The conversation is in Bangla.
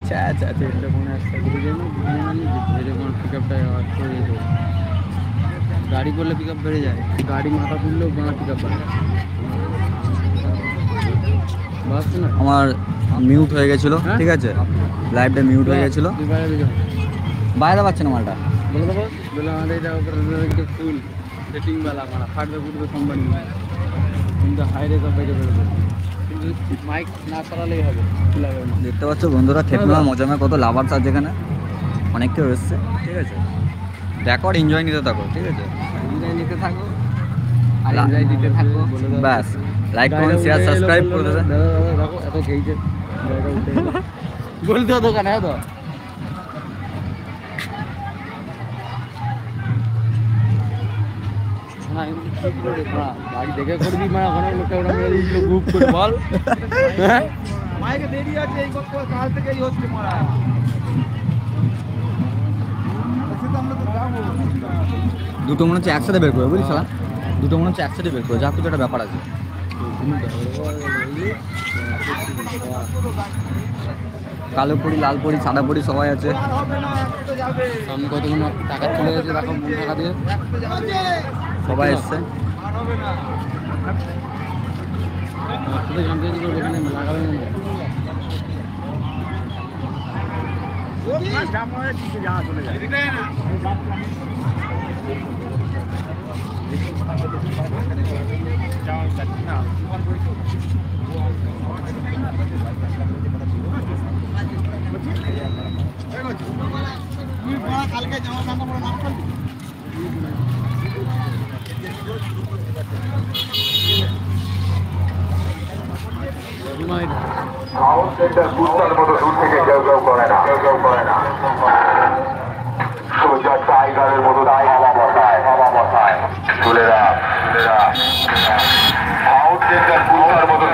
তেলটা কোনো একটা ঘুরে যায় না, ধীরে কোনো পিক আপটা চলে যেত। গাড়ি করলে পিক আপ বেড়ে যায়, গাড়ি মাথা তুললেও কোনো পিক আপ বাড়ে। আমার মিউট হয়ে গেছিলো, ঠিক আছে, লাইভটা মিউট হয়ে গেছিলো, বাইরে পাচ্ছে না মালটা। বলে দেবো বলে আমাদের এটা ফুল সেটিংওয়ালা মারা ফাটবে ফুটবে কোম্পানি, কিন্তু হাইরে সব বাইরে বেরোবে, কিন্তু মাইক না সরালেই হবে। দেখতে পাচ্ছ বন্ধুরা ঠেকুয়া মজামে কত লাভার্স আছে এখানে, অনেক কেউ এসছে, ঠিক আছে। দেখো আর এনজয় নিতে থাকো, ঠিক আছে, এনজয় নিতে থাকো আর এনজয় দিতে থাকো, ব্যাস। লাইক কমেন্ট শেয়ার সাবস্ক্রাইব করে দেবে। দেখো এত খেয়েছে বলতে হতো কেন তো গাড়ি দেখে করবি মা, ওখানে লোকটা ওটা মেরে দিয়েছিল গ্রুপ করে বল। মাইকে দেরি আছে এই কাল থেকেই হচ্ছে মারা। দুটো মনে হচ্ছে একসাথে বের করবে, বুঝলি শালা, দুটো মনে হচ্ছে একসাথে বের করবে, যা কিছু একটা ব্যাপার আছে। কালো পড়ি, লাল পড়ি, সাদা পড়ি সবাই আছে। সামনে কতগুলো টাকা চলে গেছে, দেখো টাকা দিয়ে সবাই এসছে। কালকে জামা কান্না পরে নাম করবি সোজা টাইগারের মতো হাওয়া বসায় তুলে রাখ, আউটলেটার কুত্তার মতো